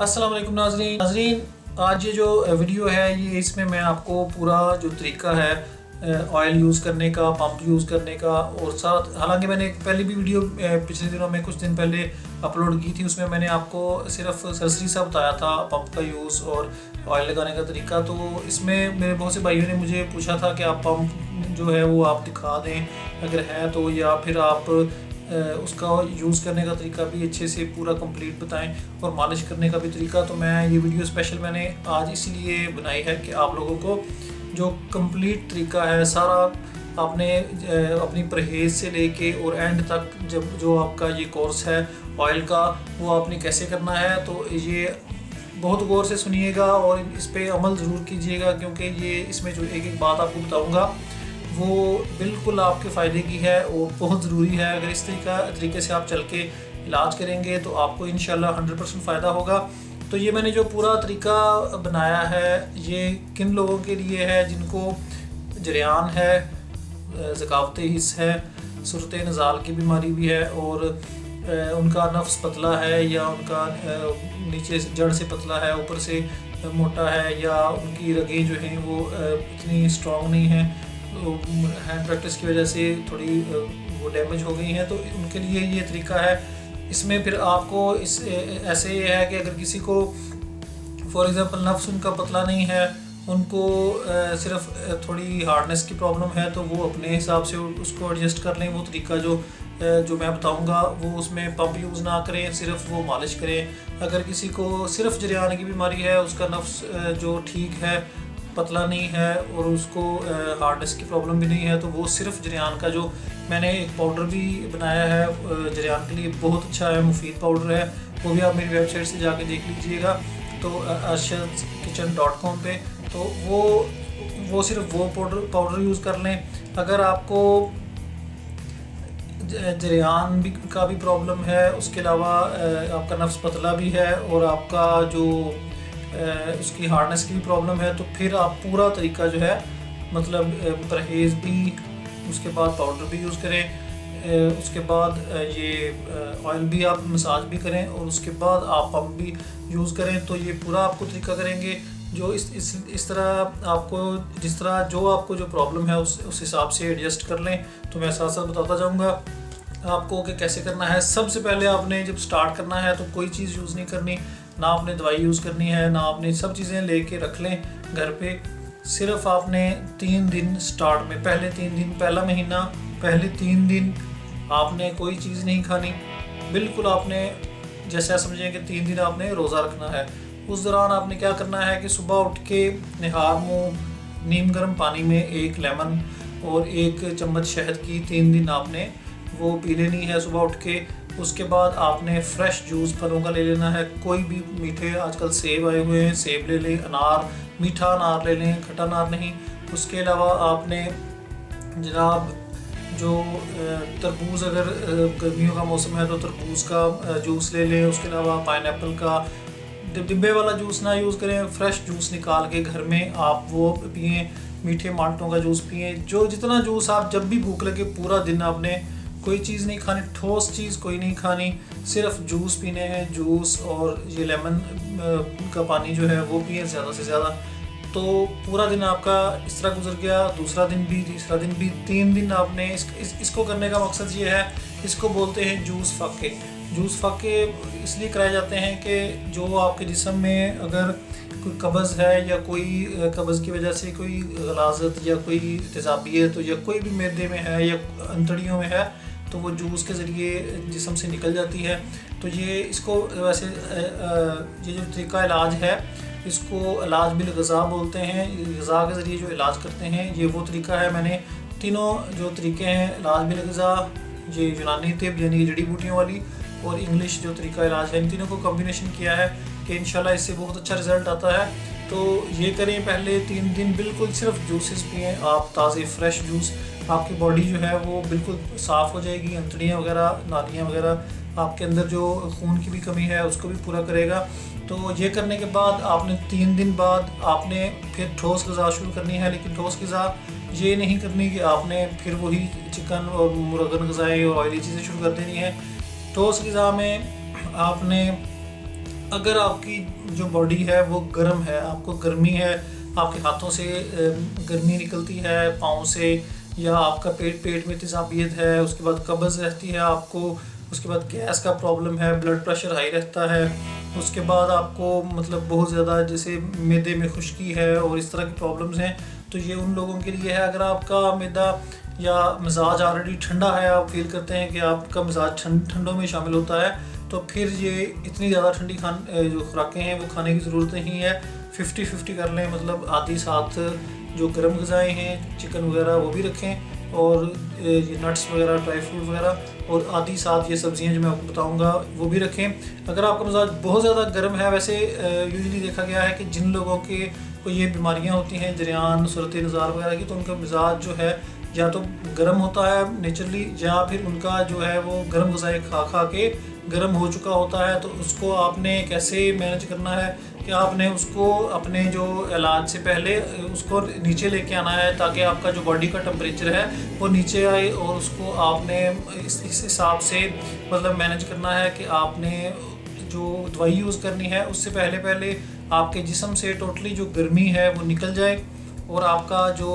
अस्सलाम वालेकुम नाज़रीन, आज ये जो वीडियो है ये इसमें मैं आपको पूरा जो तरीका है ऑयल यूज़ करने का, पंप यूज़ करने का और साथ हालांकि मैंने एक पहले भी वीडियो पिछले दिनों में कुछ दिन पहले अपलोड की थी। उसमें मैंने आपको सिर्फ सरसरी सा बताया था पंप का यूज़ और ऑयल लगाने का तरीका। तो इसमें मेरे बहुत से भाइयों ने मुझे पूछा था कि आप पंप जो है वो आप दिखा दें अगर है तो, या फिर आप उसका यूज़ करने का तरीका भी अच्छे से पूरा कंप्लीट बताएं और मालिश करने का भी तरीका। तो मैं ये वीडियो स्पेशल मैंने आज इसीलिए बनाई है कि आप लोगों को जो कंप्लीट तरीका है सारा आपने अपनी परहेज़ से लेके और एंड तक जब जो आपका ये कोर्स है ऑयल का वो आपने कैसे करना है, तो ये बहुत गौर से सुनिएगा और इस पर अमल ज़रूर कीजिएगा, क्योंकि ये इसमें जो एक एक बात आपको बताऊँगा वो बिल्कुल आपके फ़ायदे की है और बहुत ज़रूरी है। अगर इस तरीके से आप चल के इलाज करेंगे तो आपको इंशाल्लाह 100% फ़ायदा होगा। तो ये मैंने जो पूरा तरीका बनाया है ये किन लोगों के लिए है जिनको जरियान है, ज़कावत हिस्स है, सूरत नज़ाल की बीमारी भी है और उनका नफ्स पतला है या उनका नीचे जड़ से पतला है ऊपर से मोटा है, या उनकी रगें जो हैं वो इतनी स्ट्रॉन्ग नहीं हैं, हैंड प्रैक्टिस की वजह से थोड़ी वो डैमेज हो गई हैं, तो उनके लिए ये तरीका है। इसमें फिर आपको इस ऐसे ये है कि अगर किसी को फॉर एग्ज़ाम्पल नफ्स उनका पतला नहीं है, उनको सिर्फ थोड़ी हार्डनेस की प्रॉब्लम है, तो वो अपने हिसाब से उसको एडजस्ट कर लें। वो तरीका जो मैं बताऊंगा वो उसमें पंप यूज़ ना करें, सिर्फ वो मालिश करें। अगर किसी को सिर्फ जरियान की बीमारी है, उसका नफ्स जो ठीक है, पतला नहीं है और उसको हार्डनेस की प्रॉब्लम भी नहीं है, तो वो सिर्फ जरियान का जो मैंने एक पाउडर भी बनाया है जरियान के लिए, बहुत अच्छा है, मुफीद पाउडर है, वो भी आप मेरी वेबसाइट से जाके देख लीजिएगा, तो arshadkitchen.com पे। तो वो सिर्फ वो पाउडर यूज़ कर लें। अगर आपको जरियान भी का भी प्रॉब्लम है, उसके अलावा आपका नफ्स पतला भी है और आपका जो उसकी हार्डनेस की भी प्रॉब्लम है, तो फिर आप पूरा तरीका जो है मतलब परहेज़ भी, उसके बाद पाउडर भी यूज़ करें, उसके बाद ये ऑयल भी आप मसाज भी करें और उसके बाद आप पंप भी यूज़ करें। तो ये पूरा आपको तरीका करेंगे जो इस तरह आपको जिस तरह जो आपको जो प्रॉब्लम है उस हिसाब से एडजस्ट कर लें। तो मैं साथ साथ बताता जाऊँगा आपको कि कैसे करना है। सबसे पहले आपने जब स्टार्ट करना है तो कोई चीज़ यूज़ नहीं करनी, ना आपने दवाई यूज़ करनी है, ना आपने सब चीज़ें लेके रख लें घर पे। सिर्फ आपने 3 दिन स्टार्ट में, पहले 3 दिन, पहला महीना, पहले 3 दिन आपने कोई चीज़ नहीं खानी। बिल्कुल आपने जैसा समझें कि 3 दिन आपने रोज़ा रखना है। उस दौरान आपने क्या करना है कि सुबह उठ के निहार मुँह नीम गर्म पानी में 1 लेमन और 1 चम्मच शहद की 3 दिन आपने वो पी लेनी है सुबह उठ के। उसके बाद आपने फ्रेश जूस फलों का ले लेना है, कोई भी मीठे, आजकल सेब आए हुए हैं, सेब ले लें, अनार, मीठा अनार ले लें, खट्टा अनार नहीं। उसके अलावा आपने जनाब जो तरबूज़, अगर गर्मियों का मौसम है तो तरबूज़ का जूस ले लें। उसके अलावा पाइनएप्पल का डिब्बे वाला जूस ना यूज़ करें, फ्रेश जूस निकाल के घर में आप वो पिएँ, मीठे माल्टों का जूस पिएँ। जो जितना जूस आप जब भी भूख लगे पूरा दिन आपने कोई चीज़ नहीं खानी, ठोस चीज़ कोई नहीं खानी, सिर्फ जूस पीने हैं, जूस और ये लेमन का पानी जो है वो पिए ज़्यादा से ज़्यादा। तो पूरा दिन आपका इस तरह गुजर गया, दूसरा दिन भी, तीसरा दिन भी, 3 दिन आपने इसको करने का मकसद ये है, इसको बोलते हैं जूस फाके। जूस फाके इसलिए कराए जाते हैं कि जो आपके जिस्म में अगर कोई कब्ज़ है या कोई कब्ज़ की वजह से कोई गलाज़त या कोई तेज़ाबियत या कोई भी मैदे में है या अंतड़ियों में है, तो वो जूस के ज़रिए जिस्म से निकल जाती है। तो ये इसको वैसे ये जो तरीका इलाज है इसको इलाज बिल ग़ज़ा बोलते हैं। ग़ज़ा के ज़रिए जो इलाज करते हैं ये वो तरीका है। मैंने तीनों जो तरीके हैं, इलाज बिल ग़ज़ा, ये यूनानी तिब यानी जड़ी बूटियों वाली, और इंग्लिश जो तरीका इलाज है, इन तीनों को कॉम्बिनेशन किया है कि इंशाल्लाह इससे बहुत अच्छा रिज़ल्ट आता है। तो ये करें, पहले 3 दिन बिल्कुल सिर्फ जूसेस पिएँ आप, ताज़े फ्रेश जूस। आपकी बॉडी जो है वो बिल्कुल साफ़ हो जाएगी, अंतड़ियाँ वगैरह, नालियाँ वगैरह, आपके अंदर जो खून की भी कमी है उसको भी पूरा करेगा। तो ये करने के बाद आपने 3 दिन बाद आपने फिर ठोस ग़ज़ा शुरू करनी है, लेकिन ठोस ग़ज़ा ये नहीं करनी कि आपने फिर वही चिकन और मुर्गन ग़ज़ाएँ और ऑयली चीज़ें शुरू कर देनी है। ठोस ग़ज़ा में आपने अगर आपकी जो बॉडी है वो गर्म है, आपको गर्मी है, आपके हाथों से गर्मी निकलती है, पाँव से, या आपका पेट में तेज़ाबियत है, उसके बाद कब्ज़ रहती है आपको, उसके बाद गैस का प्रॉब्लम है, ब्लड प्रेशर हाई रहता है, उसके बाद आपको मतलब बहुत ज़्यादा जैसे मैदे में खुश्की है और इस तरह की प्रॉब्लम्स हैं, तो ये उन लोगों के लिए है। अगर आपका मैदा या मिजाज ऑलरेडी ठंडा है, आप फील करते हैं कि आपका मिजाज ठंडों में शामिल होता है, तो फिर ये इतनी ज़्यादा ठंडी जो खुराकें हैं वो खाने की ज़रूरत नहीं है। 50-50 कर लें, मतलब आधी साथ जो गर्म ग़िज़ाएँ हैं, चिकन वगैरह वो भी रखें, और ये नट्स वगैरह, ड्राई फ्रूट वगैरह, और आधी साथ ये सब्ज़ियाँ जो मैं आपको बताऊँगा वो भी रखें। अगर आपका मिजाज बहुत ज़्यादा गर्म है, वैसे यूजुअली देखा गया है कि जिन लोगों के को ये बीमारियाँ होती हैं, जरियान, सूरत नज़ार वगैरह की, तो उनका मिजाज जो है या तो गर्म होता है नेचुरली, या फिर उनका जो है वो गर्म ग़िज़ाएँ खा खा के गर्म हो चुका होता है। तो उसको आपने कैसे मैनेज करना है कि आपने उसको अपने जो इलाज से पहले उसको नीचे लेके आना है, ताकि आपका जो बॉडी का टेम्परेचर है वो नीचे आए, और उसको आपने इस हिसाब से मतलब मैनेज करना है कि आपने जो दवाई यूज़ करनी है उससे पहले आपके जिस्म से टोटली जो गर्मी है वो निकल जाए, और आपका जो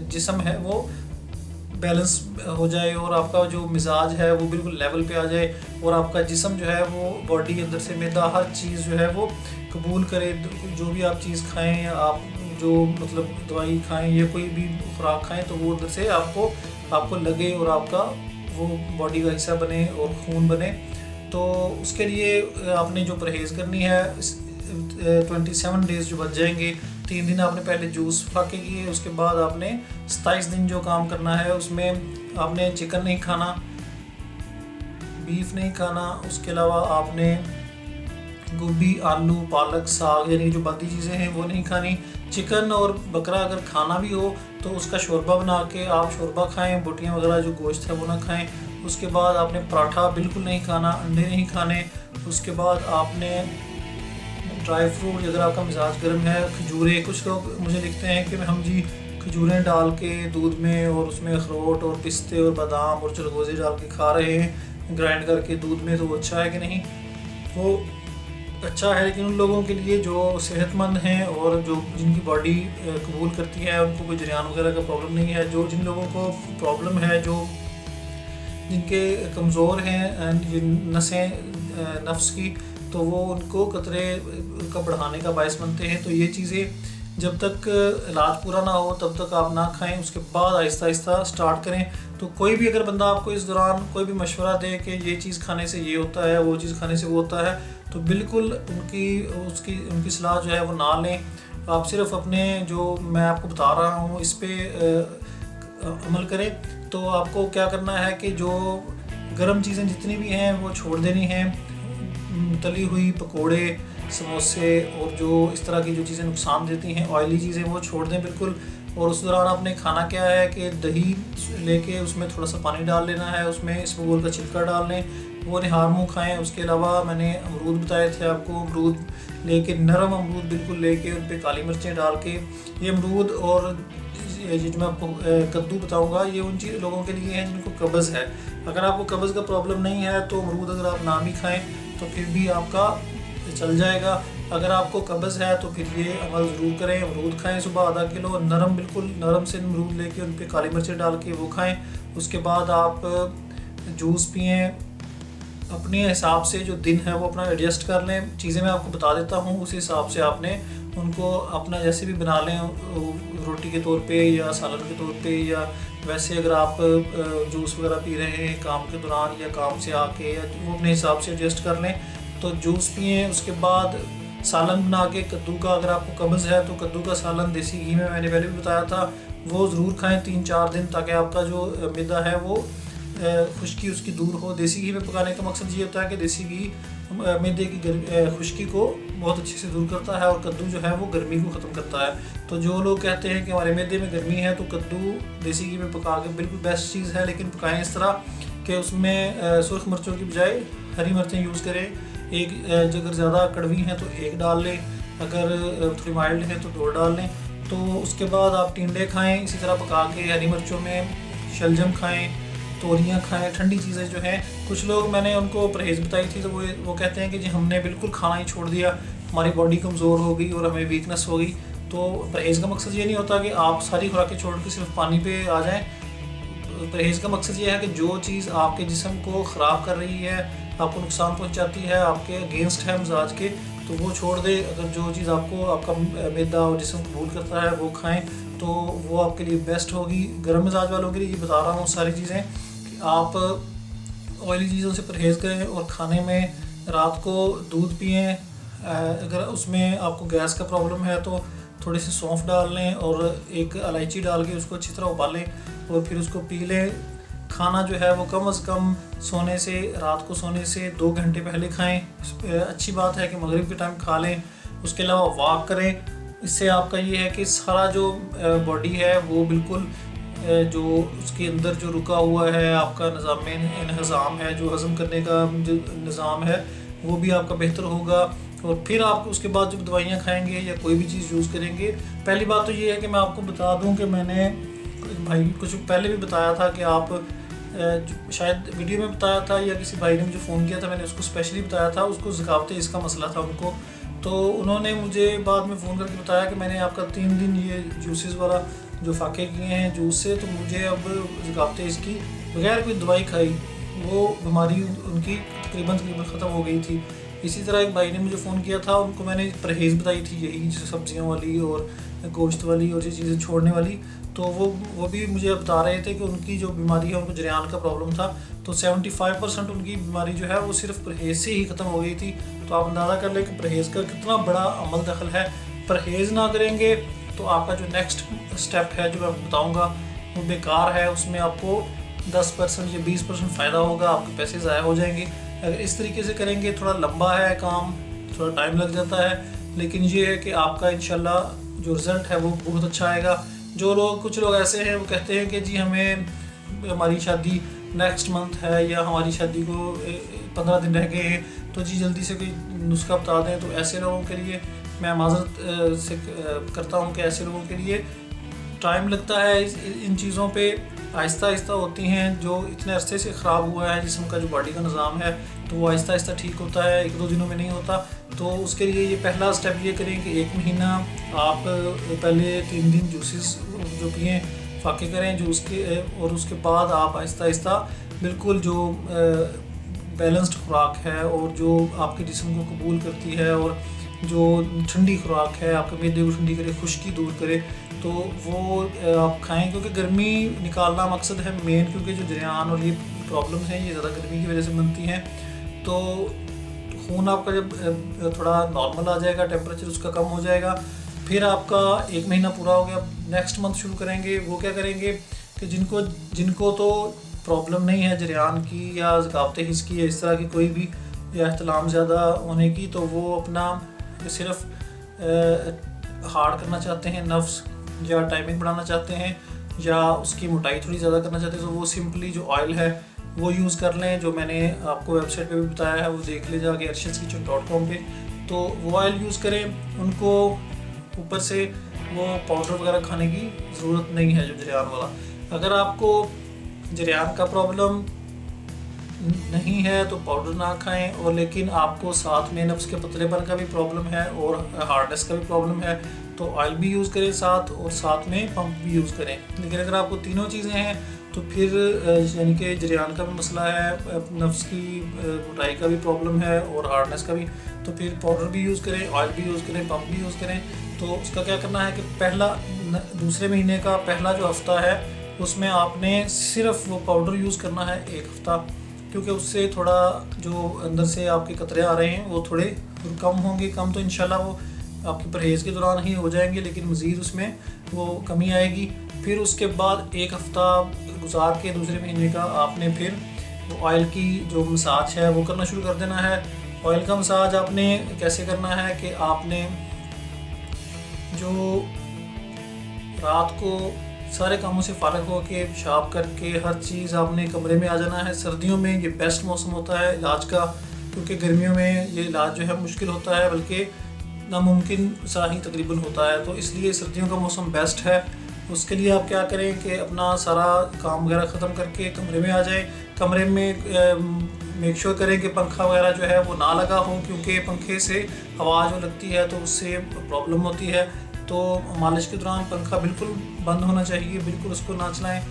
जिस्म है वो बैलेंस हो जाए, और आपका जो मिजाज है वो बिल्कुल लेवल पे आ जाए, और आपका जिस्म जो है वो बॉडी अंदर से मैदा हर चीज़ जो है वो कबूल करे। जो भी आप चीज़ खाएं, या आप जो मतलब दवाई खाएं या कोई भी खुराक खाएं, तो वो अंदर से आपको लगे और आपका वो बॉडी का हिस्सा बने और खून बने। तो उसके लिए आपने जो परहेज़ करनी है, 27 डेज़ जो बच जाएंगे, 3 दिन आपने पहले जूस फाके किए, उसके बाद आपने 27 दिन जो काम करना है उसमें आपने चिकन नहीं खाना, बीफ नहीं खाना, उसके अलावा आपने गोभी, आलू, पालक, साग यानी जो बाकी चीज़ें हैं वो नहीं खानी। चिकन और बकरा अगर खाना भी हो तो उसका शोरबा बना के आप शोरबा खाएं, बोटियाँ वगैरह जो गोश्त है वो ना खाएं। उसके बाद आपने पराठा बिल्कुल नहीं खाना, अंडे नहीं खाने। उसके बाद आपने ड्राई फ्रूट, अगर आपका मिजाज गर्म है, खजूरें, कुछ लोग मुझे लिखते हैं कि हम जी खजूरें डाल के दूध में और उसमें अखरोट और पिस्ते और बादाम और चरगोज़े डाल के खा रहे हैं ग्राइंड करके दूध में, तो वो अच्छा है कि नहीं? वो अच्छा है, लेकिन उन लोगों के लिए जो सेहतमंद हैं और जो जिनकी बॉडी कबूल करती है, उनको कोई जरियान वगैरह का प्रॉब्लम नहीं है। जो जिन लोगों को प्रॉब्लम है, जो जिनके कमज़ोर हैं जिन नसें नफ्स की, तो वो उनको कतरे का बढ़ाने का बायस बनते हैं। तो ये चीज़ें जब तक इलाज पूरा ना हो तब तक आप ना खाएं, उसके बाद आहिस्ता आहिस्ता स्टार्ट करें। तो कोई भी अगर बंदा आपको इस दौरान कोई भी मशवरा दे कि ये चीज़ खाने से ये होता है, वो चीज़ खाने से वो होता है, तो बिल्कुल उनकी सलाह जो है वो ना लें। आप सिर्फ अपने जो मैं आपको बता रहा हूँ इस पर अमल करें। तो आपको क्या करना है कि जो गर्म चीज़ें जितनी भी हैं वो छोड़ देनी हैं, तली हुई पकोड़े, समोसे और जो इस तरह की जो चीज़ें नुकसान देती हैं, ऑयली चीज़ें, वो छोड़ दें बिल्कुल। और उस दौरान आपने खाना क्या है कि दही लेके उसमें थोड़ा सा पानी डाल लेना है, उसमें इसबगोल का छिलका डाल लें, वो निहार मुँह खाएँ। उसके अलावा मैंने अमरूद बताए थे आपको, अमरूद लेके, नरम अमरूद बिल्कुल लेके उन पर काली मिर्चें डाल के, ये अमरूद और ये जो मैं आपको कद्दू बताऊंगा, ये उन लोगों के लिए हैं जिनको कब्ज़ है। अगर आपको कब्ज़ का प्रॉब्लम नहीं है तो अमरूद अगर आप ना भी खाएँ तो फिर भी आपका चल जाएगा। अगर आपको कब्ज़ है तो फिर ये अमल ज़रूर करें, अमरूद खाएं सुबह आधा किलो, नरम, बिल्कुल नरम से अमरूद लेके उन पर काली मिर्चें डाल के वो खाएं। उसके बाद आप जूस पिएँ, अपने हिसाब से जो दिन है वो अपना एडजस्ट कर लें। चीज़ें मैं आपको बता देता हूँ, उस हिसाब से आपने उनको अपना जैसे भी बना लें, रोटी के तौर पे या सालन के तौर पे, या वैसे अगर आप जूस वगैरह पी रहे हैं काम के दौरान या काम से आके, या वो अपने हिसाब से एडजस्ट कर लें। तो जूस पिएँ। उसके बाद सालन बना के कद्दू का, अगर आपको कब्ज़ है तो कद्दू का सालन देसी घी में, मैंने पहले भी बताया था, वो ज़रूर खाएँ 3-4 दिन, ताकि आपका जो मैदा है वो खुश्की उसकी दूर हो। देसी घी में पकाने का मकसद ये होता है कि देसी घी मैदे की खुश्की को बहुत अच्छे से दूर करता है, और कद्दू जो है वो गर्मी को ख़त्म करता है। तो जो लोग कहते हैं कि हमारे मैदे में गर्मी है, तो कद्दू देसी घी में पका के बिल्कुल बेस्ट चीज़ है, लेकिन पकाएं इस तरह कि उसमें सुर्ख मिर्चों की बजाय हरी मिर्चें यूज़ करें। एक अगर ज़्यादा कड़वी हैं तो 1 डाल लें, अगर थोड़ी माइल्ड है तो 2 डाल लें। तो उसके बाद आप टिंडे खाएँ इसी तरह पका के, हरी मिर्चों में शलजम खाएँ, तोरियाँ खाएं, ठंडी चीज़ें जो हैं। कुछ लोग मैंने उनको परहेज़ बताई थी तो वो कहते हैं कि जी हमने बिल्कुल खाना ही छोड़ दिया, हमारी बॉडी कमज़ोर हो गई और हमें वीकनेस हो गई। तो परहेज़ का मकसद ये नहीं होता कि आप सारी खुराकें छोड़ के सिर्फ पानी पे आ जाएं। परहेज़ का मकसद ये है कि जो चीज़ आपके जिस्म को ख़राब कर रही है, आपको नुकसान पहुंचाती है, आपके अगेंस्ट है मिजाज के, तो वो छोड़ दे। अगर जो चीज़ आपको आपका मैदा और जिस्म कबूल करता है वो खाएं तो वो आपके लिए बेस्ट होगी। गर्म मिजाज वालों के लिए ये बता रहा हूँ सारी चीज़ें कि आप ऑयली चीज़ों से परहेज़ करें और खाने में रात को दूध पिएँ। अगर उसमें आपको गैस का प्रॉब्लम है तो थोड़ी सी सौंफ डाल लें और एक इलायची डाल के उसको अच्छी तरह उबालें और फिर उसको पी लें। खाना जो है वो कम से कम रात को सोने से 2 घंटे पहले खाएं। अच्छी बात है कि मगरिब के टाइम खा लें। उसके अलावा वॉक करें। इससे आपका ये है कि सारा जो बॉडी है वो बिल्कुल जो उसके अंदर जो रुका हुआ है आपका निज़ाम है, जो हज़म करने का जो निज़ाम है वो भी आपका बेहतर होगा। और फिर आप उसके बाद जब दवाइयाँ खाएंगे या कोई भी चीज़ यूज़ करेंगे, पहली बात तो ये है कि मैं आपको बता दूं कि मैंने भाई कुछ पहले भी बताया था कि आप शायद वीडियो में बताया था या किसी भाई ने मुझे फ़ोन किया था, मैंने उसको स्पेशली बताया था, उसको ज़कावत इसका मसला था उनको। तो उन्होंने मुझे बाद में फ़ोन करके बताया कि मैंने आपका 3 दिन ये जूसेस वाला जो फाके किए हैं जूस से, तो मुझे अब ज़कावत इसकी बगैर कोई दवाई खाई वो बीमारी उनकी तकरीबन ख़त्म हो गई थी। इसी तरह एक भाई ने मुझे फ़ोन किया था, उनको मैंने परहेज़ बताई थी यही सब्जियों वाली और गोश्त वाली और ये चीज़ें छोड़ने वाली। तो वो भी मुझे बता रहे थे कि उनकी जो बीमारी है उनको जरियान का प्रॉब्लम था, तो 75% उनकी बीमारी जो है वो सिर्फ परहेज़ से ही ख़त्म हो गई थी। तो आप अंदाज़ा कर लें कि परहेज़ का कितना बड़ा अमल दखल है। परहेज़ ना करेंगे तो आपका जो नेक्स्ट स्टेप है जो मैं बताऊँगा वो बेकार है, उसमें आपको 10% या 20% फ़ायदा होगा, आपके पैसे ज़ाया हो जाएंगे। अगर इस तरीके से करेंगे, थोड़ा लंबा है काम, थोड़ा टाइम लग जाता है, लेकिन ये है कि आपका इंशाल्लाह जो रिज़ल्ट है वो बहुत अच्छा आएगा। कुछ लोग ऐसे हैं वो कहते हैं कि जी हमारी शादी नेक्स्ट मंथ है या हमारी शादी को 15 दिन रह गए हैं, तो जी जल्दी से कोई नुस्खा बता दें। तो ऐसे लोगों के लिए मैं माज़रत से करता हूँ कि ऐसे लोगों के लिए टाइम लगता है इन चीज़ों पे, आहिस्ता आहिस्ता होती हैं। जो इतने अरसे से ख़राब हुआ है जिस्म का जो बॉडी का निज़ाम है तो वो आहिस्ता आहिस्ता ठीक होता है, 1-2 दिनों में नहीं होता। तो उसके लिए ये पहला स्टेप ये करें कि 1 महीना आप पहले 3 दिन जूसेस जो पिएँ फाके करें जूस के, और उसके बाद आप आहिस्ता आहिस्ता बिल्कुल जो बैलेंस्ड खुराक है और जो आपके जिस्म को कबूल करती है और जो ठंडी खुराक है आपके मैदे को ठंडी करे, खुश्की दूर करे, तो वो आप खाएं। क्योंकि गर्मी निकालना मकसद है मेन, क्योंकि जो जरियान और ये प्रॉब्लम्स हैं ये ज़्यादा गर्मी की वजह से बनती हैं। तो खून आपका जब थोड़ा नॉर्मल आ जाएगा, टेम्परेचर उसका कम हो जाएगा, फिर आपका 1 महीना पूरा हो गया, नेक्स्ट मंथ शुरू करेंगे। वो क्या करेंगे कि जिनको तो प्रॉब्लम नहीं है जरियान की या ज़कावत हिस्स की या इस तरह की कोई भी या एहतलाम ज़्यादा होने की, तो वो अपना सिर्फ हार्ड करना चाहते हैं नफ्स, या टाइमिंग बढ़ाना चाहते हैं, या उसकी मोटाई थोड़ी ज़्यादा करना चाहते हैं, तो वो सिंपली जो ऑयल है वो यूज़ कर लें, जो मैंने आपको वेबसाइट पे भी बताया है, वो देख ले जाके arshadskitchen.com पे। तो वो ऑयल यूज़ करें। उनको ऊपर से वो पाउडर वगैरह खाने की ज़रूरत नहीं है जो जरियान वाला। अगर आपको जरियान का प्रॉब्लम नहीं है तो पाउडर ना खाएं, और लेकिन आपको साथ में नफ्स के पतलेपन का भी प्रॉब्लम है और हार्डनेस का भी प्रॉब्लम है तो ऑयल भी यूज़ करें साथ, और साथ में पंप भी यूज़ करें। लेकिन अगर आपको तीनों चीज़ें हैं तो फिर यानी कि जरियान का भी मसला है, नफ्स की मोटाई का भी प्रॉब्लम है और हार्डनेस का भी, तो फिर पाउडर भी यूज़ करें, ऑयल भी यूज़ करें, पंप भी यूज़ करें। तो उसका क्या करना है कि दूसरे महीने का पहला जो हफ़्ता है उसमें आपने सिर्फ वो पाउडर यूज़ करना है 1 हफ़्ता, क्योंकि उससे थोड़ा जो अंदर से आपके कतरे आ रहे हैं वो थोड़े कम होंगे। कम तो इंशाल्लाह वो आपके परहेज़ के दौरान ही हो जाएंगे, लेकिन मज़ीद उसमें वो कमी आएगी। फिर उसके बाद 1 हफ़्ता गुजार के दूसरे महीने का आपने फिर वो ऑयल की जो मसाज है वो करना शुरू कर देना है। ऑयल का मसाज आपने कैसे करना है कि आपने जो रात को सारे कामों से फ़ारिग हो के पेशाब करके हर चीज़ आपने कमरे में आ जाना है। सर्दियों में ये बेस्ट मौसम होता है इलाज का, क्योंकि गर्मियों में ये इलाज जो है मुश्किल होता है, बल्कि नामुमकिन सा ही तकरीबन होता है। तो इसलिए सर्दियों का मौसम बेस्ट है। उसके लिए आप क्या करें कि अपना सारा काम वगैरह ख़त्म करके कमरे में आ जाएं। कमरे में मेक श्योर करें कि पंखा वगैरह जो है वो ना लगा हो, क्योंकि पंखे से आवाज़ लगती है तो उससे प्रॉब्लम होती है। तो मालिश के दौरान पंखा बिल्कुल बंद होना चाहिए, बिल्कुल उसको ना चलाएं।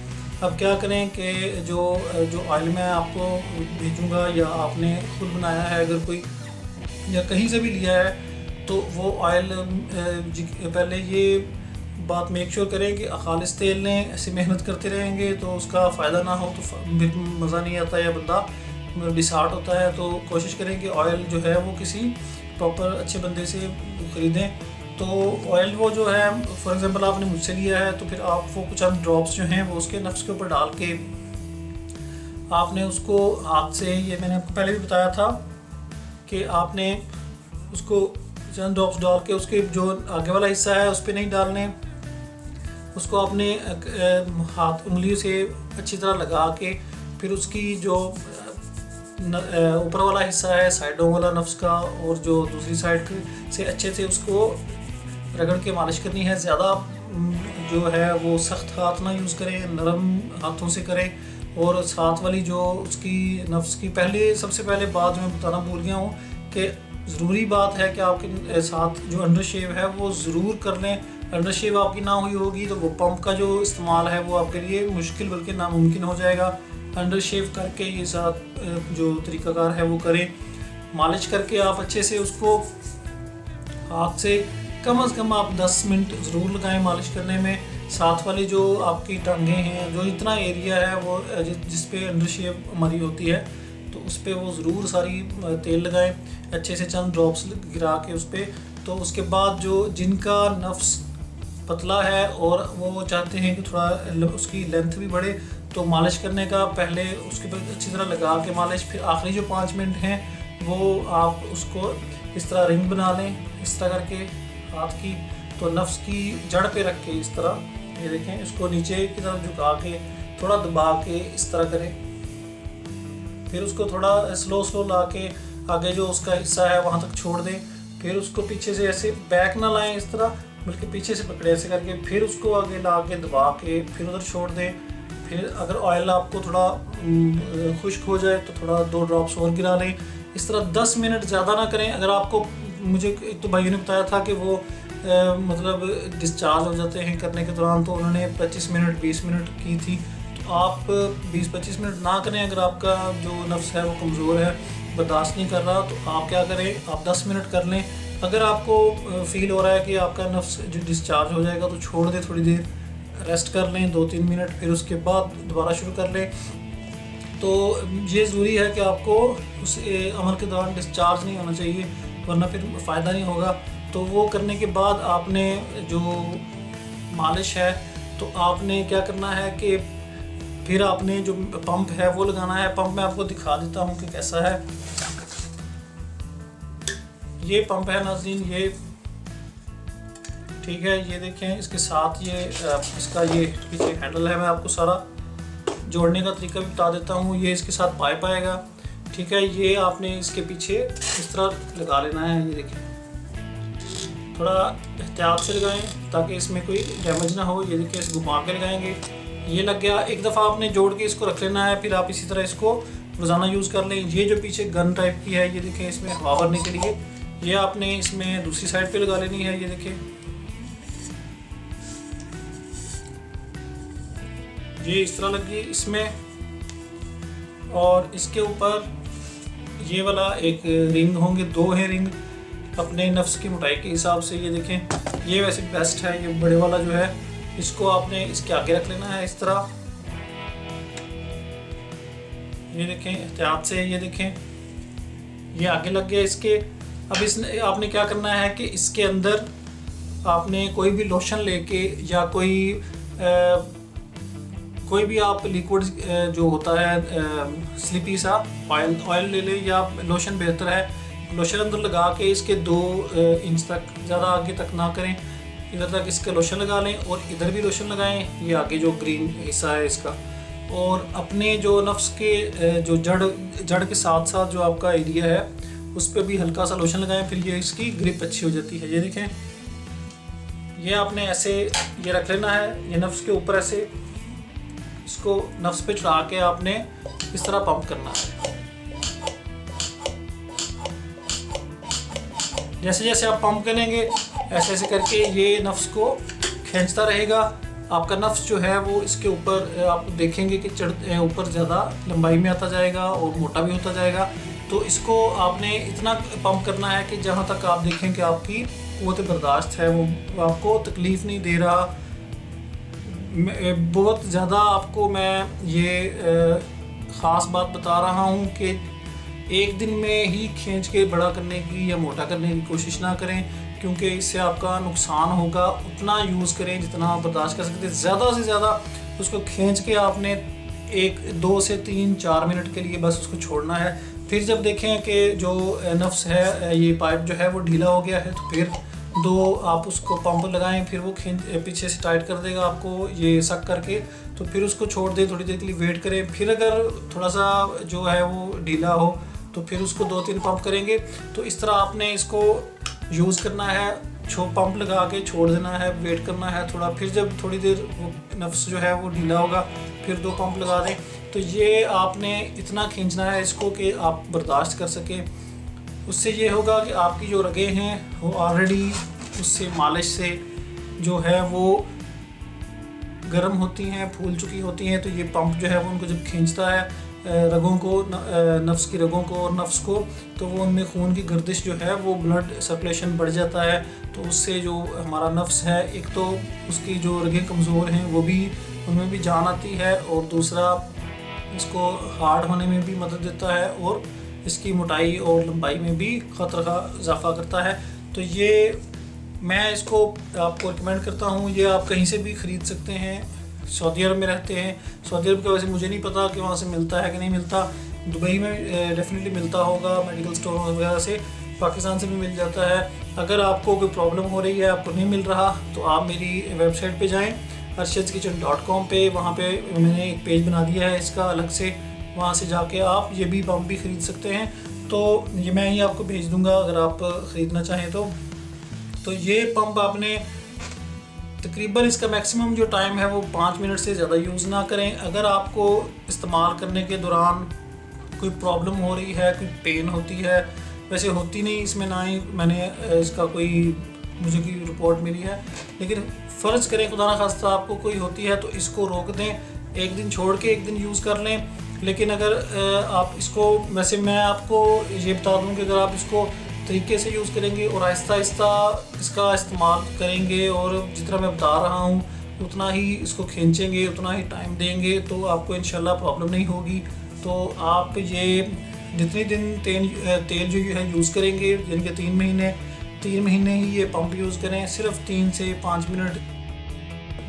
अब क्या करें कि जो ऑयल मैं आपको भेजूँगा या आपने खुद बनाया है अगर कोई या कहीं से भी लिया है, तो वो ऑयल पहले ये बात मेक श्योर करें कि खालिस तेल लें। ऐसे मेहनत करते रहेंगे तो उसका फ़ायदा ना हो तो फिर मज़ा नहीं आता या बंदा डिसहार्ट होता है। तो कोशिश करें कि ऑयल जो है वो किसी प्रॉपर अच्छे बंदे से ख़रीदें। तो ऑयल वो जो है फॉर एग्ज़ाम्पल आपने मुझसे लिया है तो फिर आप वो कुछ चंद ड्रॉप्स जो हैं वो उसके नफ्स के ऊपर डाल के आपने उसको हाथ से, ये मैंने आपको पहले भी बताया था कि आपने उसको चंद ड्रॉप्स डाल के उसके जो आगे वाला हिस्सा है उस पर नहीं डालने, उसको अपने हाथ उंगली से अच्छी तरह लगा के फिर उसकी जो ऊपर वाला हिस्सा है साइडों वाला नफ्स का और जो दूसरी साइड से अच्छे से उसको रगड़ के मालिश करनी है। ज़्यादा जो है वो सख्त हाथ ना यूज़ करें, नरम हाथों से करें। और साथ वाली जो उसकी नफ्स की सबसे पहले बात मैं बताना भूल गया हूँ कि ज़रूरी बात है कि आपके साथ जो अंडर शेव है वो ज़रूर कर लें। अंडर शेव आपकी ना हुई होगी तो वो पंप का जो इस्तेमाल है वो आपके लिए मुश्किल बल्कि नामुमकिन हो जाएगा। अंडर शेव करके ये साथ जो तरीक़ाकार है वो करें। मालिश करके आप अच्छे से उसको हाथ से कम से कम आप 10 मिनट ज़रूर लगाएं मालिश करने में। साथ वाली जो आपकी टांगें हैं, जो इतना एरिया है वो जिस पे अंडर शेव हमारी होती है, तो उस पर वो ज़रूर सारी तेल लगाएं अच्छे से, चंद ड्रॉप्स गिरा के उस पर। तो उसके बाद जो जिनका नफ्स पतला है और वो चाहते हैं कि थोड़ा उसकी लेंथ भी बढ़े, तो मालिश करने का पहले उसके बाद अच्छी तरह लगा के मालिश, फिर आखिरी जो 5 मिनट हैं वो आप उसको इस तरह रिंग बना लें इस तरह करके हाथ की। तो नफ्स की जड़ पे रख के इस तरह, ये देखें, इसको नीचे की तरफ झुका के थोड़ा दबा के इस तरह करें। फिर उसको थोड़ा स्लो ला के आगे जो उसका हिस्सा है वहाँ तक छोड़ दें। फिर उसको पीछे से ऐसे बैक ना लाएं इस तरह, बल्कि पीछे से पकड़े ऐसे करके, फिर उसको आगे ला के दबा के फिर उधर छोड़ दें। फिर अगर ऑयल आपको थोड़ा खुश्क हो जाए तो थोड़ा 2 ड्रॉप्स और गिरा लें। इस तरह 10 मिनट ज़्यादा ना करें। अगर आपको, मुझे एक तो भाइयों ने बताया था कि वो मतलब डिस्चार्ज हो जाते हैं करने के दौरान, तो उन्होंने 25 मिनट 20 मिनट की थी। तो आप 20-25 मिनट ना करें। अगर आपका जो नफ्स है वो कमज़ोर है, बर्दाश्त नहीं कर रहा, तो आप क्या करें, आप 10 मिनट कर लें। अगर आपको फील हो रहा है कि आपका नफ्स जो डिस्चार्ज हो जाएगा तो छोड़ दें, थोड़ी देर रेस्ट कर लें 2-3 मिनट, फिर उसके बाद दोबारा शुरू कर लें। तो ये ज़रूरी है कि आपको उस अमल के दौरान डिस्चार्ज नहीं होना चाहिए, वरना फिर फ़ायदा नहीं होगा। तो वो करने के बाद आपने जो मालिश है तो आपने क्या करना है कि फिर आपने जो पंप है वो लगाना है। पंप मैं आपको दिखा देता हूँ कि कैसा है। ये पंप है नाज़रीन, ये ठीक है, ये देखें, इसके साथ ये इसका ये पीछे हैंडल है। मैं आपको सारा जोड़ने का तरीका भी बता देता हूँ। ये इसके साथ पाइप आएगा, ठीक है। ये आपने इसके पीछे इस तरह लगा लेना है। ये देखें, थोड़ा एहतियात से लगाएं ताकि इसमें कोई डैमेज ना हो। ये देखिए, इस घुमा के लगाएंगे, ये लग गया। एक दफ़ा आपने जोड़ के इसको रख लेना है, फिर आप इसी तरह इसको रोज़ाना यूज़ कर लें। ये जो पीछे गन टाइप की है, ये देखें, इसमें हवा भरने के लिए, ये आपने इसमें दूसरी साइड पे लगा लेनी है। ये देखें, ये इस तरह लगी इसमें, और इसके ऊपर ये वाला एक रिंग होंगे, 2 हैं रिंग अपने नफ्स की मोटाई के हिसाब से। ये देखें, ये वैसे बेस्ट है। ये बड़े वाला जो है इसको आपने इसके आगे रख लेना है इस तरह। ये देखें, एहतियात से, ये देखें, ये आगे लग गया इसके। अब इसने आपने क्या करना है कि इसके अंदर आपने कोई भी लोशन लेके या कोई भी आप लिक्विड जो होता है स्लिपी सा ऑयल ले लें, या लोशन बेहतर है। लोशन अंदर लगा के इसके 2 इंच तक, ज़्यादा आगे तक ना करें, इधर तक इसके लोशन लगा लें और इधर भी लोशन लगाएं, ये आगे जो ग्रीन हिस्सा है इसका। और अपने जो नफ्स के जो जड़ के साथ साथ जो आपका एरिया है उस पर भी हल्का सा लोशन लगाएं, फिर ये इसकी ग्रिप अच्छी हो जाती है। ये देखें, ये आपने ऐसे ये रख लेना है, ये नफ्स के ऊपर ऐसे इसको नफ्स पे चढ़ा के आपने इस तरह पंप करना है। जैसे जैसे आप पंप करेंगे ऐसे ऐसे करके ये नफ्स को खींचता रहेगा। आपका नफ्स जो है वो इसके ऊपर आप देखेंगे कि ऊपर ज़्यादा लंबाई में आता जाएगा और मोटा भी होता जाएगा। तो इसको आपने इतना पंप करना है कि जहाँ तक आप देखें कि आपकी क़ुव्वत बर्दाश्त है वो आपको तकलीफ़ नहीं दे रहा। बहुत ज़्यादा आपको मैं ये ख़ास बात बता रहा हूँ कि एक दिन में ही खींच के बड़ा करने की या मोटा करने की कोशिश ना करें, क्योंकि इससे आपका नुकसान होगा। उतना यूज़ करें जितना आप बर्दाश्त कर सकते हैं। ज़्यादा से ज़्यादा उसको खींच के आपने 2 से 3-4 मिनट के लिए बस उसको छोड़ना है। फिर जब देखें कि जो नफ्स है ये पाइप जो है वो ढीला हो गया है, तो फिर आप उसको पंप लगाएं, फिर वो पीछे से टाइट कर देगा आपको ये सक करके। तो फिर उसको छोड़ दें, थोड़ी देर के लिए वेट करें। फिर अगर थोड़ा सा जो है वो ढीला हो तो फिर उसको 2-3 पंप करेंगे। तो इस तरह आपने इसको यूज़ करना है, पंप लगा के छोड़ देना है, वेट करना है थोड़ा। फिर जब थोड़ी देर वो नफ्स जो है वो ढीला होगा फिर 2 पंप लगा दें। तो ये आपने इतना खींचना है इसको कि आप बर्दाश्त कर सकें। उससे ये होगा कि आपकी जो रगें हैं वो ऑलरेडी उससे मालिश से जो है वो गर्म होती हैं, फूल चुकी होती हैं। तो ये पंप जो है वो उनको जब खींचता है रगों को, नफ्स की रगों को और नफ्स को, तो वो उनमें खून की गर्दिश जो है वो ब्लड सर्कुलेशन बढ़ जाता है। तो उससे जो हमारा नफ्स है, एक तो उसकी जो रगें कमज़ोर हैं वो भी उनमें भी जान आती है, और दूसरा इसको हार्ड होने में भी मदद देता है, और इसकी मोटाई और लंबाई में भी ख़तरा का इजाफ़ा करता है। तो ये मैं इसको आपको रिकमेंड करता हूँ। ये आप कहीं से भी ख़रीद सकते हैं। सऊदी अरब में रहते हैं, सऊदी अरब का वैसे मुझे नहीं पता कि वहाँ से मिलता है कि नहीं मिलता। दुबई में डेफिनेटली मिलता होगा मेडिकल स्टोर वगैरह से, पाकिस्तान से भी मिल जाता है। अगर आपको कोई प्रॉब्लम हो रही है, आपको नहीं मिल रहा, तो आप मेरी वेबसाइट पे जाएं arshadskitchen.com पे। वहाँ पे मैंने एक पेज बना दिया है इसका अलग से, वहाँ से जाके आप ये भी पंप भी ख़रीद सकते हैं। तो ये मैं ही आपको भेज दूँगा अगर आप ख़रीदना चाहें तो ये पंप आपने तकरीबन इसका मैक्सिमम जो टाइम है वो 5 मिनट से ज़्यादा यूज़ ना करें। अगर आपको इस्तेमाल करने के दौरान कोई प्रॉब्लम हो रही है, कोई पेन होती है, वैसे होती नहीं इसमें, ना ही मैंने इसका मुझे कोई रिपोर्ट मिली है, लेकिन फ़र्ज़ करें खुदा ना खास्ता आपको कोई होती है तो इसको रोक दें, एक दिन छोड़ के एक दिन यूज़ कर लें। लेकिन अगर आप इसको, वैसे मैं आपको ये बता दूं कि अगर आप इसको तरीके से यूज़ करेंगे और आहिस्ता आहिस्ता इसका इस्तेमाल करेंगे और जितना मैं बता रहा हूँ उतना ही इसको खींचेंगे, उतना ही टाइम देंगे, तो आपको इंशाल्लाह प्रॉब्लम नहीं होगी। तो आप ये जितने दिन तेल जो है यूज़ करेंगे, यानी कि 3 महीने ही ये पंप यूज़ करें। सिर्फ 3 से 5 मिनट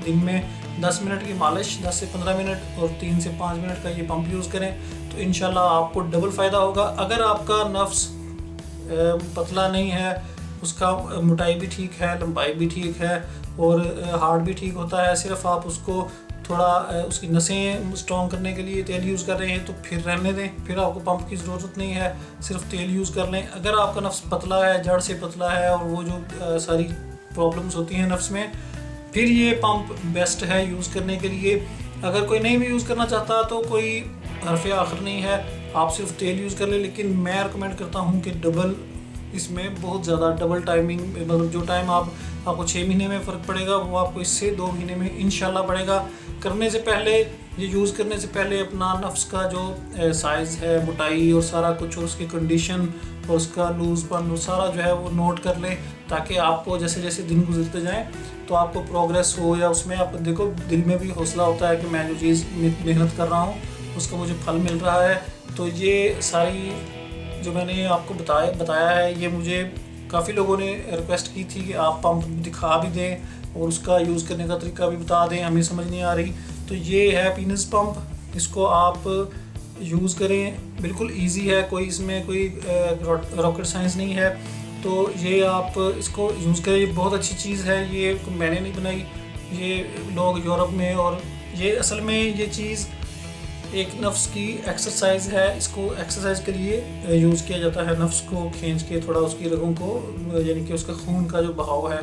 दिन में, 10 मिनट की मालिश, 10 से 15 मिनट और 3 से 5 मिनट का ये पंप यूज़ करें, तो इंशाल्लाह आपको डबल फ़ायदा होगा। अगर आपका नफ्स पतला नहीं है, उसका मोटाई भी ठीक है, लंबाई भी ठीक है और हार्ट भी ठीक होता है, सिर्फ आप उसको थोड़ा उसकी नसें स्ट्रॉन्ग करने के लिए तेल यूज़ कर रहे हैं, तो फिर रहने दें, फिर आपको पंप की ज़रूरत नहीं है, सिर्फ तेल यूज़ कर लें। अगर आपका नफ्स पतला है, जड़ से पतला है और वो जो सारी प्रॉब्लम्स होती हैं नफ्स में, फिर ये पंप बेस्ट है यूज़ करने के लिए। अगर कोई नहीं भी यूज़ करना चाहता तो कोई हरफ आखिर नहीं है, आप सिर्फ तेल यूज़ कर लें। लेकिन मैं रिकमेंड करता हूँ कि डबल, इसमें बहुत ज़्यादा डबल टाइमिंग, मतलब जो टाइम आपको 6 महीने में फ़र्क पड़ेगा वो आपको इससे 2 महीने में इंशाल्लाह पड़ेगा। करने से पहले, ये यूज़ करने से पहले अपना नफ्स का जो साइज़ है, मोटाई और सारा कुछ, और उसकी कंडीशन और उसका लूज़पन, वो सारा जो है वो नोट कर लें, ताकि आपको जैसे जैसे दिन गुजरते जाएँ तो आपको प्रोग्रेस हो, या उसमें आप देखो दिल में भी हौसला होता है कि मैं जो चीज़ मेहनत कर रहा हूँ उसका मुझे फल मिल रहा है। तो ये सारी जो मैंने आपको बताया है, ये मुझे काफ़ी लोगों ने रिक्वेस्ट की थी कि आप पंप दिखा भी दें और उसका यूज़ करने का तरीका भी बता दें, हमें समझ नहीं आ रही। तो ये है पीनस पंप, इसको आप यूज़ करें, बिल्कुल इजी है, कोई इसमें कोई रॉकेट साइंस नहीं है। तो ये आप इसको यूज़ करें, ये बहुत अच्छी चीज़ है, ये मैंने नहीं बनाई, ये लोग यूरोप में, और ये असल में ये चीज़ एक नफ्स की एक्सरसाइज है। इसको एक्सरसाइज के लिए यूज़ किया जाता है, नफ्स को खींच के थोड़ा उसकी रगों को, यानी कि उसका खून का जो बहाव है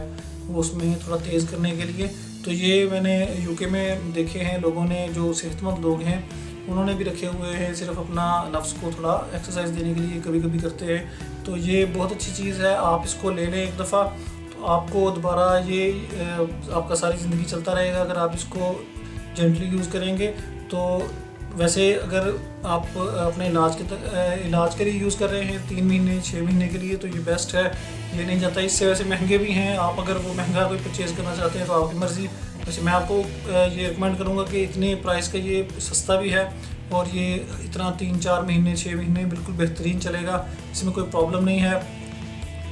वो उसमें थोड़ा तेज़ करने के लिए। तो ये मैंने यूके में देखे हैं लोगों ने, जो सेहतमंद लोग हैं उन्होंने भी रखे हुए हैं, सिर्फ अपना नफ्स को थोड़ा एक्सरसाइज देने के लिए कभी कभी करते हैं। तो ये बहुत अच्छी चीज़ है, आप इसको ले लें एक दफ़ा तो आपको दोबारा ये आपका सारी ज़िंदगी चलता रहेगा अगर आप इसको जेंटली यूज़ करेंगे। तो वैसे अगर आप अपने इलाज के लिए यूज़ कर रहे हैं 3 महीने 6 महीने के लिए तो ये बेस्ट है, ये नहीं जाता। इससे वैसे महंगे भी हैं, आप अगर वो महंगा कोई परचेज़ करना चाहते हैं तो आपकी मर्ज़ी। वैसे मैं आपको ये रिकमेंड करूँगा कि इतने प्राइस का ये सस्ता भी है और ये इतना 3-4 महीने 6 महीने बिल्कुल बेहतरीन चलेगा, इसमें कोई प्रॉब्लम नहीं है।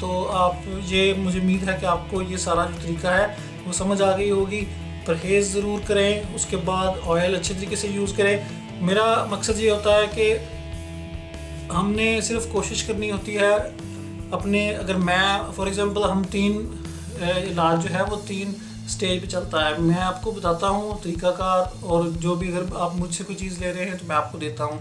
तो आप ये, मुझे उम्मीद है कि आपको ये सारा जो तरीका है वो समझ आ गई होगी। परहेज़ ज़रूर करें, उसके बाद ऑयल अच्छे तरीके से यूज़ करें। मेरा मकसद ये होता है कि हमने सिर्फ कोशिश करनी होती है अपने, अगर मैं फॉर एग्ज़ाम्पल हम 3 इलाज जो है वो 3 स्टेज पे चलता है, मैं आपको बताता हूँ तरीक़ाकार, और जो भी अगर आप मुझसे कोई चीज़ ले रहे हैं तो मैं आपको देता हूँ,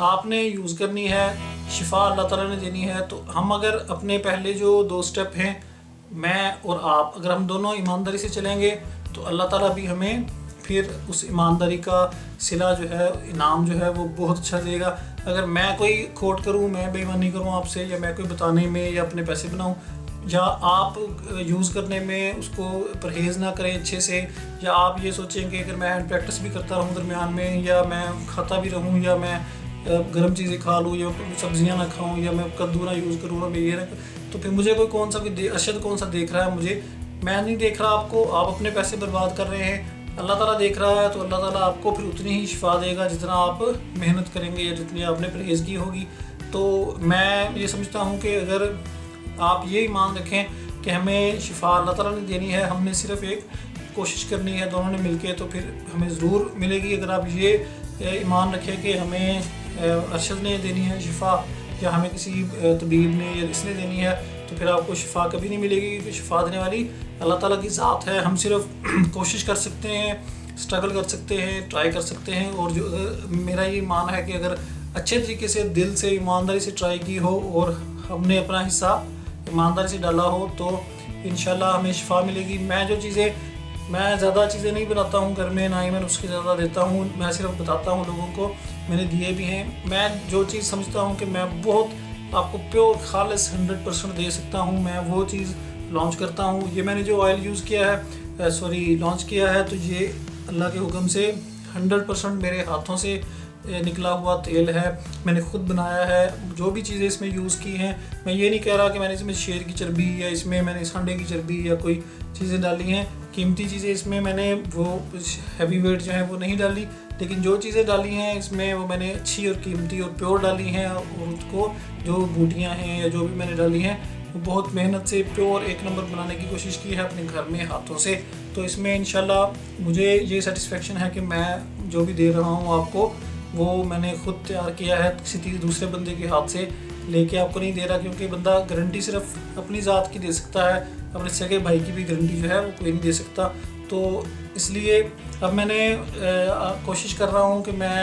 आपने यूज़ करनी है, शिफा अल्लाह ताला ने देनी है। तो हम अगर अपने पहले जो 2 स्टेप हैं, मैं और आप, अगर हम दोनों ईमानदारी से चलेंगे तो अल्लाह ताला भी हमें फिर उस ईमानदारी का सिला जो है, इनाम जो है वो बहुत अच्छा देगा। अगर मैं कोई खोट करूँ, मैं बेईमानी करूँ आपसे, या मैं कोई बताने में या अपने पैसे बनाऊँ, या आप यूज़ करने में उसको परहेज़ ना करें अच्छे से, या आप ये सोचें कि अगर मैं हैंड प्रैक्टिस भी करता रहूँ दरमियान में, या मैं खाता भी रहूँ, या मैं गर्म चीज़ें खा लूँ, या सब्जियां ना खाऊँ, या मैं कद्दू ना यूज़ करूँ, मैं ये ना, तो फिर मुझे कोई अरशद कौन सा देख रहा है मुझे, मैं नहीं देख रहा आपको, आप अपने पैसे बर्बाद कर रहे हैं, अल्लाह ताला देख रहा है। तो अल्लाह ताला आपको फिर उतनी ही शिफा देगा जितना आप मेहनत करेंगे या जितनी आपने परहेज़ की होगी। तो मैं ये समझता हूँ कि अगर आप ये ईमान रखें कि हमें शिफा अल्लाह ताला ने देनी है, हमने सिर्फ एक कोशिश करनी है दोनों ने मिलके, तो फिर हमें ज़रूर मिलेगी। अगर आप ये ईमान रखें कि हमें अरशद ने देनी है शिफा, या हमें किसी तबीब ने या इसने देनी है, तो फिर आपको शिफा कभी नहीं मिलेगी, क्योंकि शिफा देने वाली अल्लाह ताला की ज़ात है। हम सिर्फ कोशिश कर सकते हैं, स्ट्रगल कर सकते हैं, ट्राई कर सकते हैं। और जो मेरा ये मान है कि अगर अच्छे तरीके से दिल से ईमानदारी से ट्राई की हो और हमने अपना हिस्सा ईमानदारी से डाला हो तो इंशाल्लाह हमें शिफा मिलेगी। मैं ज़्यादा चीज़ें नहीं बनाता हूँ घर में, ना ही मैं उसके ज़्यादा देता हूँ, मैं सिर्फ बताता हूँ लोगों को, मैंने दिए भी हैं। मैं जो चीज़ समझता हूँ कि मैं बहुत आपको प्योर खालिस 100% दे सकता हूँ, मैं वो चीज़ लॉन्च करता हूँ। ये मैंने जो ऑयल यूज़ किया है, लॉन्च किया है, तो ये अल्लाह के हुक्म से 100% मेरे हाथों से निकला हुआ तेल है, मैंने खुद बनाया है। जो भी चीज़ें इसमें यूज़ की हैं, मैं ये नहीं कह रहा कि मैंने इसमें शेर की चर्बी या इसमें मैंने सांडे की चर्बी या कोई चीज़ें डाली हैं, कीमती चीज़ें इसमें मैंने वो हैवी वेट जो है वो नहीं डाली, लेकिन जो चीज़ें डाली हैं इसमें वो मैंने अच्छी और कीमती और प्योर डाली हैं। और उसको जो बूटियाँ हैं या जो भी मैंने डाली हैं वो बहुत मेहनत से प्योर 1 नंबर बनाने की कोशिश की है अपने घर में हाथों से। तो इसमें इंशाल्लाह मुझे ये सेटिस्फेक्शन है कि मैं जो भी दे रहा हूँ आपको वो मैंने खुद तैयार किया है, किसी दूसरे बंदे के हाथ से लेके आपको नहीं दे रहा, क्योंकि बंदा गारंटी सिर्फ अपनी ज़ात की दे सकता है, अपने सगे भाई की भी गारंटी जो है वो कोई नहीं दे सकता। तो इसलिए अब मैंने कोशिश कर रहा हूँ कि मैं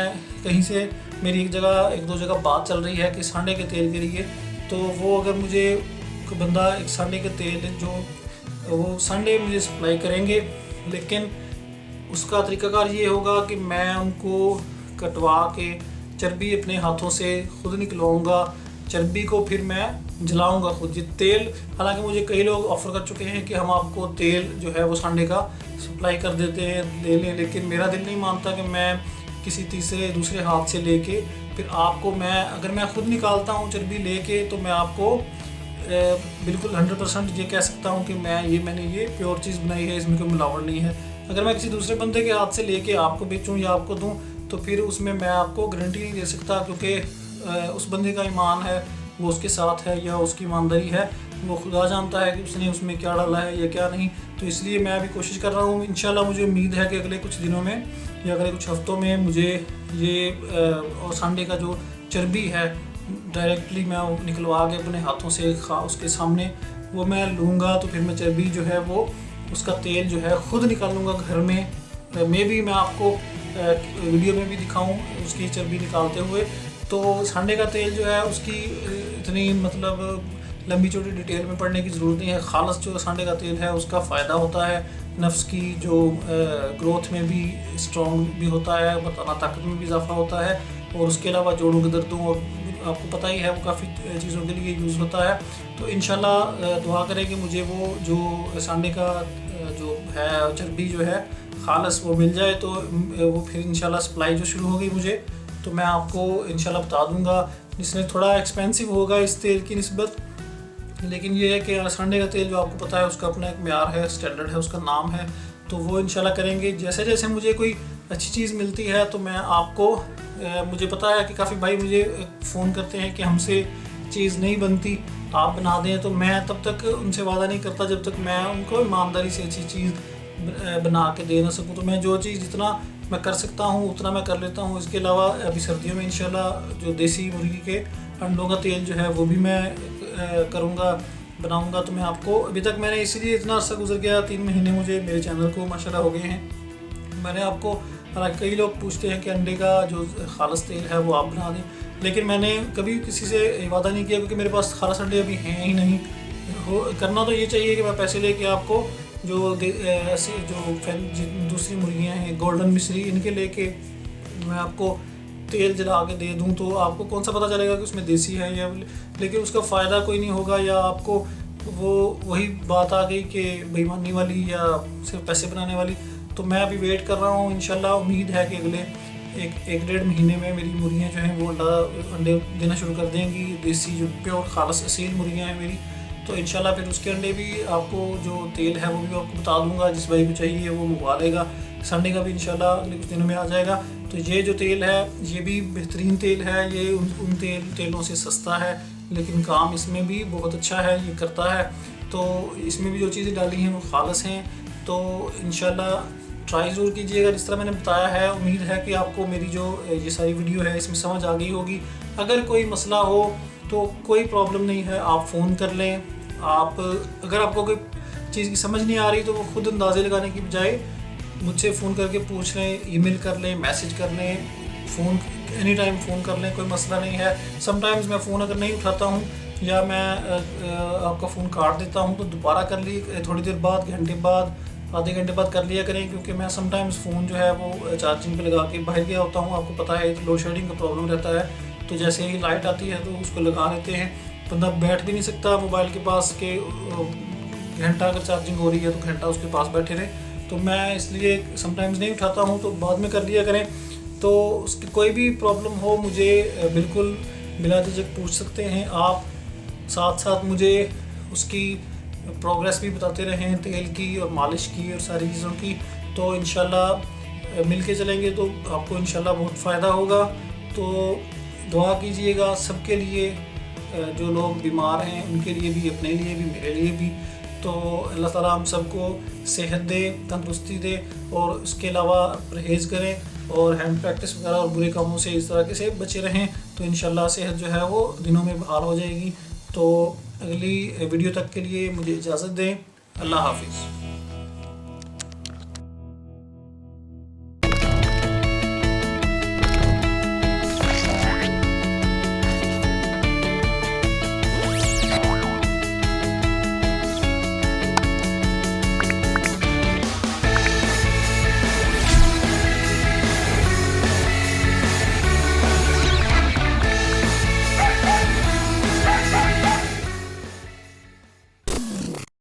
कहीं से, मेरी 1-2 जगह बात चल रही है कि सांडे के तेल के लिए, तो वो अगर मुझे कोई बंदा एक सांडे के तेल जो वो सांडे मुझे सप्लाई करेंगे, लेकिन उसका तरीक़ाकार ये होगा कि मैं उनको कटवा के चर्बी अपने हाथों से खुद निकलवाऊँगा, चर्बी को फिर मैं जलाऊँगा खुद। ये तेल, हालांकि मुझे कई लोग ऑफ़र कर चुके हैं कि हम आपको तेल जो है वो सांडे का सप्लाई कर देते हैं, ले लें, लेकिन मेरा दिल नहीं मानता कि मैं किसी दूसरे हाथ से लेके फिर आपको, अगर मैं खुद निकालता हूँ चर्बी लेके, तो मैं आपको बिल्कुल 100% ये कह सकता हूँ कि मैंने ये प्योर चीज़ बनाई है, इसमें कोई मिलावट नहीं है। अगर मैं किसी दूसरे बंदे के हाथ से लेके आपको बेचूँ या आपको दूँ, तो फिर उसमें मैं आपको गारंटी नहीं दे सकता, क्योंकि उस बंदे का ईमान है वो उसके साथ है, या उसकी ईमानदारी है, वो खुदा जानता है कि उसने उसमें क्या डाला है या क्या नहीं। तो इसलिए मैं अभी कोशिश कर रहा हूँ, इंशाल्लाह मुझे उम्मीद है कि अगले कुछ दिनों में या अगले कुछ हफ्तों में मुझे ये और सांडे का जो चर्बी है डायरेक्टली मैं निकलवा के अपने हाथों से उसके सामने वो मैं लूँगा, तो फिर मैं चर्बी जो है वो उसका तेल जो है खुद निकालूँगा घर में। भी मैं आपको वीडियो में भी दिखाऊँ उसकी चर्बी निकालते हुए। तो सांडे का तेल जो है उसकी इतनी मतलब लंबी चौड़ी डिटेल में पढ़ने की ज़रूरत नहीं है। खालस जो सांडे का तेल है उसका फ़ायदा होता है, नफ्स की जो ग्रोथ में भी स्ट्रॉन्ग भी होता है, बताना ताकत में भी इजाफा होता है, और उसके अलावा जोड़ों के दर्दों और आपको पता ही है वो काफ़ी चीज़ों के लिए यूज़ होता है। तो इंशाल्लाह दुआ करें कि मुझे वो जो सांडे का जो है चर्बी जो है खालस वो मिल जाए, तो वो फिर इंशाल्लाह सप्लाई जो शुरू होगी मुझे, तो मैं आपको इंशाल्लाह बता दूंगा। जिसमें थोड़ा एक्सपेंसिव होगा इस तेल की निस्बत, लेकिन ये है कि सांडे का तेल जो आपको पता है उसका अपना एक म्यार है, स्टैंडर्ड है, उसका नाम है, तो वो इंशाल्लाह करेंगे। जैसे जैसे मुझे कोई अच्छी चीज़ मिलती है तो मैं आपको मुझे पता है कि काफ़ी भाई मुझे फ़ोन करते हैं कि हमसे चीज़ नहीं बनती, आप बना दें, तो मैं तब तक उनसे वादा नहीं करता जब तक मैं उनको ईमानदारी से अच्छी चीज़ बना के दे ना सकूँ। तो मैं जो चीज़ जितना मैं कर सकता हूँ उतना मैं कर लेता हूँ। इसके अलावा अभी सर्दियों में इंशाल्लाह जो देसी मुर्गी के अंडों का तेल जो है वो भी मैं करूँगा, बनाऊँगा। तो मैं आपको अभी तक मैंने इसीलिए इतना अर्सा गुजर गया, 3 महीने मुझे मेरे चैनल को माशाल्लाह हो गए हैं। मैंने आपको, हालांकि कई लोग पूछते हैं कि अंडे का जो खालस तेल है वो आप बना दें, लेकिन मैंने कभी किसी से वादा नहीं किया, क्योंकि मेरे पास खालस अंडे अभी हैं ही नहीं। करना तो ये चाहिए कि मैं पैसे लेके आपको जो ऐसी जो दूसरी मुर्गियाँ हैं गोल्डन मिस्री, इनके लेके मैं आपको तेल जला के दे दूं, तो आपको कौन सा पता चलेगा कि उसमें देसी है या, लेकिन उसका फ़ायदा कोई नहीं होगा, या आपको वो वही बात आ गई कि बेईमानी वाली या सिर्फ पैसे बनाने वाली। तो मैं अभी वेट कर रहा हूँ, इंशाल्लाह उम्मीद है कि अगले एक डेढ़ महीने में मेरी मुर्गियाँ जो हैं वो अंडे देना शुरू कर देंगी, देसी जो प्योर खालस असील मुर्गियाँ हैं मेरी। तो इंशाल्लाह फिर उसके अंडे भी आपको जो तेल है वो भी आपको बता दूंगा, जिस भाई को चाहिए वो मंगवा लेगा। संडे का भी इंशाल्लाह कुछ दिनों में आ जाएगा। तो ये जो तेल है ये भी बेहतरीन तेल है, ये उन तेलों से सस्ता है, लेकिन काम इसमें भी बहुत अच्छा है, ये करता है। तो इसमें भी जो चीज़ें डाली हैं वो खालस हैं, तो इंशाल्लाह ट्राई ज़रूर कीजिएगा जिस तरह मैंने बताया है। उम्मीद है कि आपको मेरी जो ये सारी वीडियो है इसमें समझ आ गई होगी। अगर कोई मसला हो तो कोई प्रॉब्लम नहीं है, आप फ़ोन कर लें। आप अगर आपको कोई चीज़ की समझ नहीं आ रही तो वो खुद अंदाज़े लगाने की बजाय मुझसे फ़ोन करके पूछ लें, ईमेल कर लें, मैसेज कर लें, फ़ोन एनी टाइम फ़ोन कर लें, कोई मसला नहीं है। समटाइम्स मैं फ़ोन अगर नहीं उठाता हूँ या मैं आपका फ़ोन काट देता हूँ तो दोबारा कर ली, थोड़ी देर बाद, घंटे बाद, आधे घंटे बाद कर लिया करें, क्योंकि मैं समटाइम्स फ़ोन जो है वो चार्जिंग पे लगा के बाहर गया होता हूँ। आपको पता है लोड शेडिंग का प्रॉब्लम रहता है, तो जैसे ही लाइट आती है तो उसको लगा लेते हैं। बंदा बैठ भी नहीं सकता मोबाइल के पास के घंटा, अगर चार्जिंग हो रही है तो घंटा उसके पास बैठे रहे। तो मैं इसलिए समटाइम्स नहीं उठाता हूँ, तो बाद में कर लिया करें। तो उसकी कोई भी प्रॉब्लम हो मुझे बिल्कुल बिला झिझक पूछ सकते हैं आप। साथ साथ मुझे उसकी प्रोग्रेस भी बताते रहें, तेल की और मालिश की और सारी चीज़ों की। तो इंशाल्लाह मिल के चलेंगे तो आपको इंशाल्लाह बहुत फ़ायदा होगा। तो दुआ कीजिएगा सबके लिए, जो लोग बीमार हैं उनके लिए भी, अपने लिए भी, मेरे लिए भी। तो अल्लाह ताला हम सबको सेहत दे, तंदुरुस्ती दे, और उसके अलावा परहेज़ करें और हैंड प्रैक्टिस वगैरह और बुरे कामों से इस तरह से बचे रहें, तो इंशाल्लाह सेहत जो है वो दिनों में बहाल हो जाएगी। तो अगली वीडियो तक के लिए मुझे इजाज़त दें। अल्लाह हाफिज़।